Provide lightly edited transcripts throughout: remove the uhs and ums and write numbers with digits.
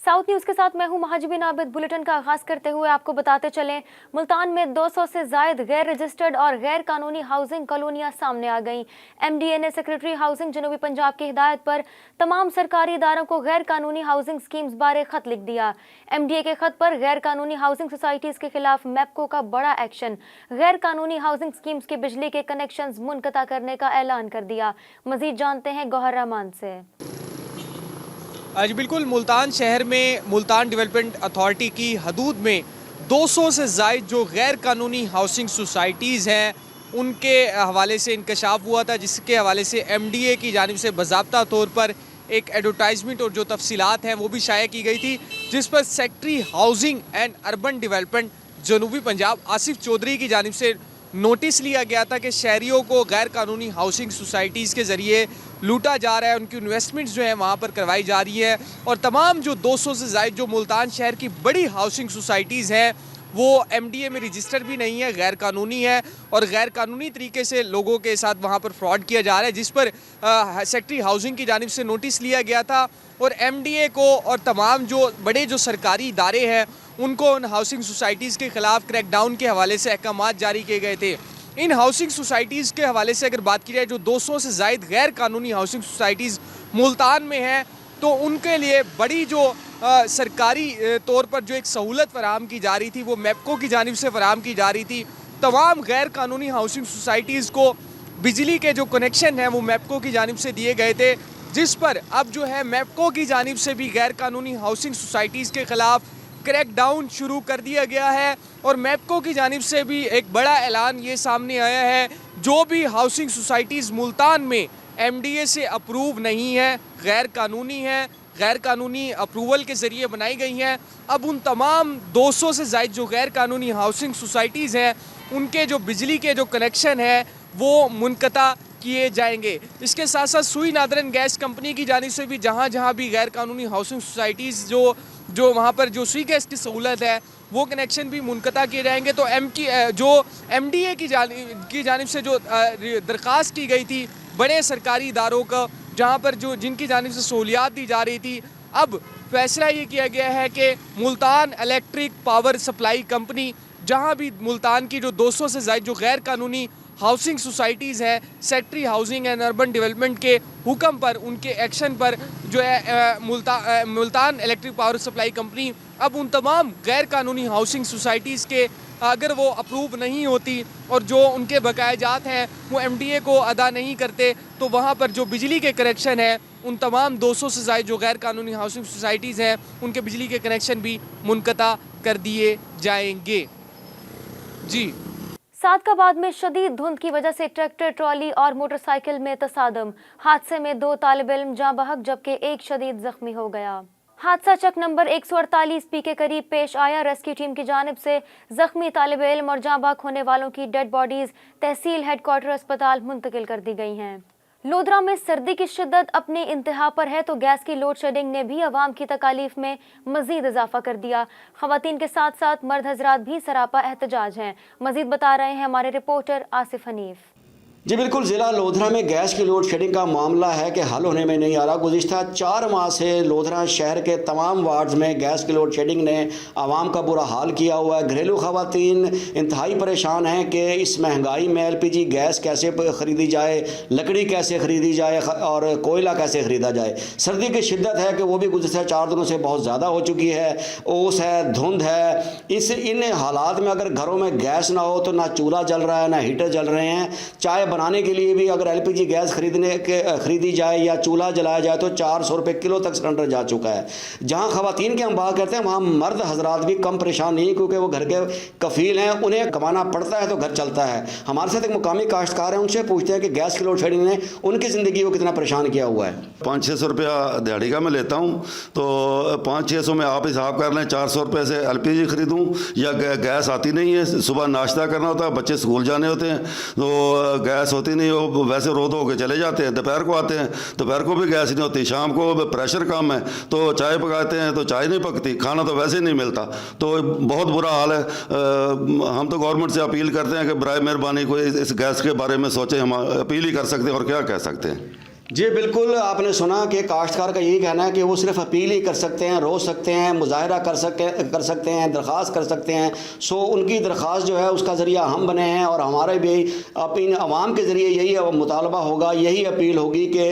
South news के साथ मैं हूं महाजबीन आबिद। बुलेटिन का आगाज करते हुए आपको बताते चलें, मुल्तान में 200 से जायद गैर रजिस्टर्ड और गैर कानूनी हाउसिंग कॉलोनियां सामने आ गईं। एमडीए ने सेक्रेटरी हाउसिंग जनूबी पंजाब की हिदायत पर तमाम सरकारी इदारों को गैर कानूनी हाउसिंग स्कीम्स बारे खत लिख दिया। एमडीए के खत पर गैर कानूनी हाउसिंग सोसाइटीज के खिलाफ मैपको का बड़ा एक्शन, गैर कानूनी हाउसिंग स्कीम्स के बिजली के कनेक्शन मुनक़ता करने का ऐलान कर दिया। मजीद जानते हैं गौहर रहमान से। जी बिल्कुल, मुल्तान शहर में मुल्तान डेवलपमेंट अथॉरिटी की हदूद में 200 से ज़ायद जो गैर कानूनी हाउसिंग सोसाइटीज़ हैं उनके हवाले से इंकशाफ हुआ था, जिसके हवाले से एमडीए की जानिब से बाज़ाब्ता तौर पर एक एडवर्टाइजमेंट और जो तफसीलात हैं वो भी शाया की गई थी, जिस पर secretary housing and urban development जनूबी पंजाब आसिफ चौधरी की जानिब से नोटिस लिया गया था कि शहरियों को गैर कानूनी हाउसिंग सोसाइटीज़ के ज़रिए लूटा जा रहा है, उनकी इन्वेस्टमेंट्स जो है वहाँ पर करवाई जा रही है और तमाम जो 200 से ज़ायद जो मुल्तान शहर की बड़ी हाउसिंग सोसाइटीज़ हैं वो एमडीए में रजिस्टर भी नहीं है, गैर कानूनी है और गैर कानूनी तरीके से लोगों के साथ वहाँ पर फ्रॉड किया जा रहा है, जिस पर सेक्रेटरी हाउसिंग की जानिब से नोटिस लिया गया था और एमडीए को और तमाम जो बड़े जो सरकारी इदारे हैं उनको उन हाउसिंग सोसाइटीज़ के ख़िलाफ़ क्रैकडाउन के हवाले से अहकामात जारी किए गए थे। इन हाउसिंग सोसाइटीज़ के हवाले से अगर बात की जाए, जो 200 से ज़ायद गैर कानूनी हाउसिंग सोसाइटीज़ मुल्तान में हैं, तो उनके लिए बड़ी जो सरकारी तौर पर जो एक सहूलत फराहम की जा रही थी वो मैपको की जानिब से फराहम की जा रही थी। तमाम गैर कानूनी हाउसिंग सोसाइटीज़ को बिजली के जो कनेक्शन हैं वो मैपको की जानिब से दिए गए थे, जिस पर अब जो है मैपको की जानिब से भी गैर कानूनी हाउसिंग सोसाइटीज़ के ख़िलाफ़ क्रैकडाउन शुरू कर दिया गया है और मैपको की जानिब से भी एक बड़ा ऐलान ये सामने आया है, जो भी हाउसिंग सोसाइटीज़ मुल्तान में एमडीए से अप्रूव नहीं है, गैर कानूनी है, गैर कानूनी अप्रूवल के ज़रिए बनाई गई हैं, अब उन तमाम 200 से ज़ायद जो गैर कानूनी हाउसिंग सोसाइटीज़ हैं उनके जो बिजली के जो कनेक्शन है वो मुनक़ता किए जाएंगे। इसके साथ साथ सुई नादरन गैस कंपनी की जानिब से भी जहाँ भी गैर कानूनी हाउसिंग सोसाइटीज़ जो वहाँ पर जो सुई गैस की सहूलत है वो कनेक्शन भी मुनक़ता किए जाएंगे। तो एमडीए की जानिब से जो दरख्वास्त की गई थी बड़े सरकारी इदारों का, जहाँ पर जो जिनकी जानिब से सहूलियात दी जा रही थी, अब फैसला ये किया गया है कि Multan electric power supply company, जहाँ भी मुल्तान की जो 200 से ज़ायद जो गैर कानूनी हाउसिंग सोसाइटीज़ हैं, secretary housing and urban development के हुक्म पर, उनके एक्शन पर जो है Multan electric power supply company अब उन तमाम गैर कानूनी हाउसिंग सोसाइटीज़ के अगर वो अप्रूव नहीं होती और जो उनके बकायाजात हैं वो एमडीए को अदा नहीं करते, तो वहाँ पर जो बिजली के कनेक्शन है उन तमाम 200 से ज़ायद जो गैर कानूनी हाउसिंग सोसाइटीज़ हैं उनके बिजली के कनेक्शन भी मुनक़ता कर दिए जाएंगे। जी। सादकाबाद में शदीद धुंध की वजह से ट्रैक्टर, ट्रॉली और मोटरसाइकिल में तसादम। हादसे में 2 तालिब इल्म जाँ बहक जबकि एक शदीद जख्मी हो गया। हादसा चक नंबर 148 पी के करीब पेश आया। रेस्क्यू टीम की जानिब से जख्मी तालिब इल्म और जाँ बहक होने वालों की डेड बॉडीज तहसील हेडक्वार्टर अस्पताल मुंतकिल कर दी गई हैं। लोधरा में सर्दी की शिद्दत अपनी इंतहा पर है तो गैस की लोड शेडिंग ने भी अवाम की तकालीफ में मजीद इजाफा कर दिया। खवातीन के साथ साथ मर्द हजरात भी सरापा एहतजाज हैं। मजीद बता रहे हैं हमारे रिपोर्टर आसिफ हनीफ। जी बिल्कुल, ज़िला लोधरा में गैस की लोड शेडिंग का मामला है कि हल होने में नहीं आ रहा। गुज़िश्ता 4 माह से लोधरा शहर के तमाम वार्ड्स में गैस की लोड शेडिंग ने आवाम का बुरा हाल किया हुआ है। घरेलू ख़वातीन इंतहाई परेशान हैं कि इस महंगाई में एलपीजी गैस कैसे ख़रीदी जाए, लकड़ी कैसे ख़रीदी जाए और कोयला कैसे ख़रीदा जाए। सर्दी की शिद्दत है कि वो भी गुज़िश्ता 4 दिनों से बहुत ज़्यादा हो चुकी है। ओस है, धुंध है। इन हालात में अगर घरों में गैस ना हो तो ना चूल्हा जल रहा है ना हीटर जल रहे हैं। चाय बनाने के लिए भी अगर एलपीजी गैस खरीदी जाए या चूल्हा जलाया जाए तो 400 रुपये किलो तक सिलेंडर जा चुका है। जहां खवातीन की हम बात करते हैं वहां मर्द हजरात भी कम परेशान नहीं, क्योंकि वो घर के कफील हैं, उन्हें कमाना पड़ता है तो घर चलता है। हमारे साथ एक मुकामी काश्तकार हैं, उनसे पूछते हैं कि गैस की लोड शेडिंग ने उनकी ज़िंदगी को कितना परेशान किया हुआ है। 500-600 रुपया दिहाड़ी का मैं लेता हूँ, तो 500-600 में आप हिसाब कर लें, 400 रुपये से एलपीजी खरीदूँ या गैस आती नहीं है। सुबह नाश्ता करना होता है, बच्चे स्कूल जाने होते हैं तो गैस होती नहीं, वो वैसे रो धो के चले जाते हैं। दोपहर को आते हैं, दोपहर को भी गैस नहीं होती। शाम को प्रेशर कम है तो चाय पकाते हैं तो चाय नहीं पकती, खाना तो वैसे नहीं मिलता। तो बहुत बुरा हाल है। हम तो गवर्नमेंट से अपील करते हैं कि बराए मेहरबानी कोई इस गैस के बारे में सोचें। हम अपील ही कर सकते हैं और क्या कह सकते हैं। जी बिल्कुल, आपने सुना कि काश्तकार का यही कहना है कि वो सिर्फ अपील ही कर सकते हैं, रो सकते हैं, मुजाहरा कर सकते हैं, दरख्वास्त कर सकते हैं। सो उनकी दरख्वास्त जो है उसका ज़रिया हम बने हैं और हमारे भी अपनी आवाम के ज़रिए यही मुतालबा होगा, यही अपील होगी कि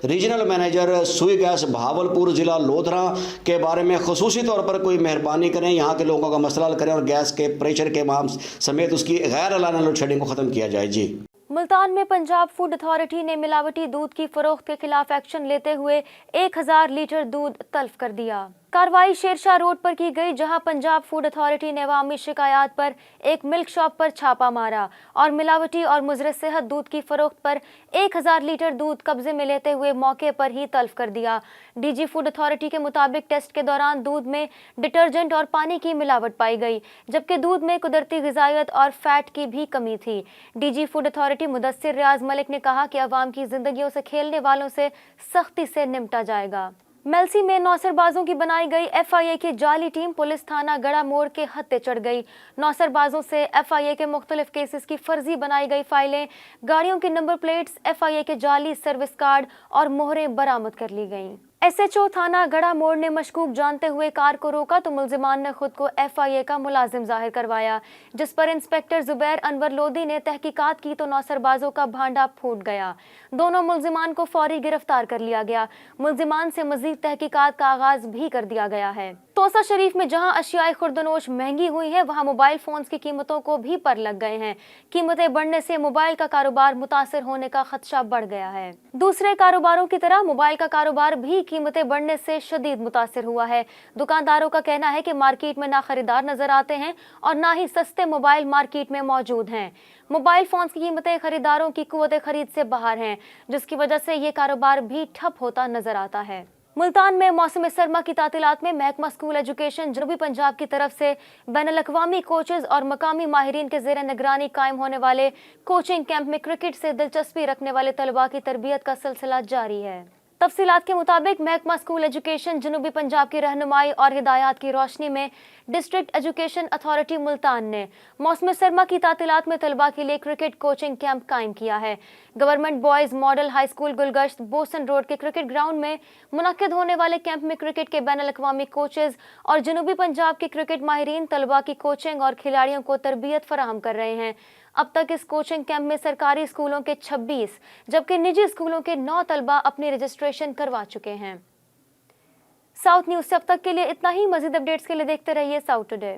रीजनल मैनेजर सुई गैस बहावलपुर ज़िला लोधरा के बारे में ख़ुसूसी तौर पर कोई मेहरबानी करें, यहाँ के लोगों का मसला हल करें और गैस के प्रेशर के माम समेत उसकी गैर एलाना लोड शेडिंग को ख़त्म किया जाए। जी मुल्तान में पंजाब फूड अथॉरिटी ने मिलावटी दूध की फरोख्त के खिलाफ एक्शन लेते हुए 1000 लीटर दूध तल्फ कर दिया। कार्रवाई शेरशाह रोड पर की गई, जहां पंजाब फूड अथॉरिटी ने अवामी शिकायत पर एक मिल्क शॉप पर छापा मारा और मिलावटी और मुज़र सेहत दूध की फरोख्त पर 1000 लीटर दूध कब्जे में लेते हुए मौके पर ही तल्फ कर दिया। डीजी फूड अथॉरिटी के मुताबिक टेस्ट के दौरान दूध में डिटर्जेंट और पानी की मिलावट पाई गई, जबकि दूध में कुदरती ग़िज़ाइयत और फैट की भी कमी थी। डीजी फूड अथॉरिटी मुदस्सिर रियाज मलिक ने कहा कि अवाम की जिंदगियों से खेलने वालों से सख्ती से निपटा जाएगा। मेलसी में नौसरबाजों की बनाई गई एफआईए की जाली टीम पुलिस थाना गड़ा मोड़ के हत्थे चढ़ गई। नौसरबाजों से एफआईए के मुख्तलिफ केसेस की फर्जी बनाई गई फाइलें, गाड़ियों के नंबर प्लेट्स, एफआईए के जाली सर्विस कार्ड और मोहरें बरामद कर ली गईं। एसएचओ थाना गड़ा मोड़ ने मशकूक जानते हुए कार को रोका तो मुलजिमान ने खुद को एफआईए का मुलाजिम जाहिर करवाया, जिस पर इंस्पेक्टर जुबैर अनवर लोधी ने तहकीकात की तो नौसरबाजों का भांडा फूट गया। दोनों मुलजिमान को फौरी गिरफ्तार कर लिया गया। मुलजिमान से मजीद तहकीकात का आगाज भी कर दिया गया है। तोसा शरीफ में जहां अशियाए खुर्दनोश महंगी हुई है, वहां मोबाइल फोन्स की कीमतों को भी पर लग गए हैं। कीमतें बढ़ने से मोबाइल का कारोबार मुतासिर होने का खदशा बढ़ गया है। दूसरे कारोबारों की तरह मोबाइल का कारोबार भी कीमतें बढ़ने से शदीद मुतासिर हुआ है। दुकानदारों का कहना है कि मार्केट में ना खरीदार नजर आते हैं और ना ही सस्ते मोबाइल मार्केट में मौजूद हैं। मोबाइल फोन्स की कीमतें खरीदारों की कुव्वत खरीद से बाहर हैं, जिसकी वजह से ये कारोबार भी ठप होता नजर आता है। मुल्तान में मौसम सरमा की तातीलात में महकमा स्कूल एजुकेशन जनूबी पंजाब की तरफ से बैनुल-अक़वामी कोचेज और मकामी माहिरीन के ज़ेर निगरानी कायम होने वाले कोचिंग कैंप में क्रिकेट से दिलचस्पी रखने वाले तलबा की तरबियत का सिलसिला जारी है। तफसीलात के मुताबिक महकमा स्कूल एजुकेशन जनूबी पंजाब की रहनुमाई और हिदायत की रोशनी में डिस्ट्रिक्ट एजुकेशन अथॉरिटी मुल्तान ने मौसम सरमा की तातीलात में तलबा के लिए क्रिकेट कोचिंग कैंप कायम किया है। Government boys model high school Gulgasht Bosan road के क्रिकेट ग्राउंड में मुनक्किद होने वाले कैंप में क्रिकेट के बैनुल-अक़वामी कोचेज और जनूबी पंजाब के क्रिकेट माहिरीन तलबा की कोचिंग और खिलाड़ियों को तरबियत फराहम कर रहे हैं। अब तक इस कोचिंग कैंप में सरकारी स्कूलों के 26 जबकि निजी स्कूलों के 9 तलबा अपनी रजिस्ट्रेशन करवा चुके हैं। साउथ न्यूज़ से अब तक के लिए इतना ही। मजीद अपडेट्स के लिए देखते रहिए साउथ टुडे।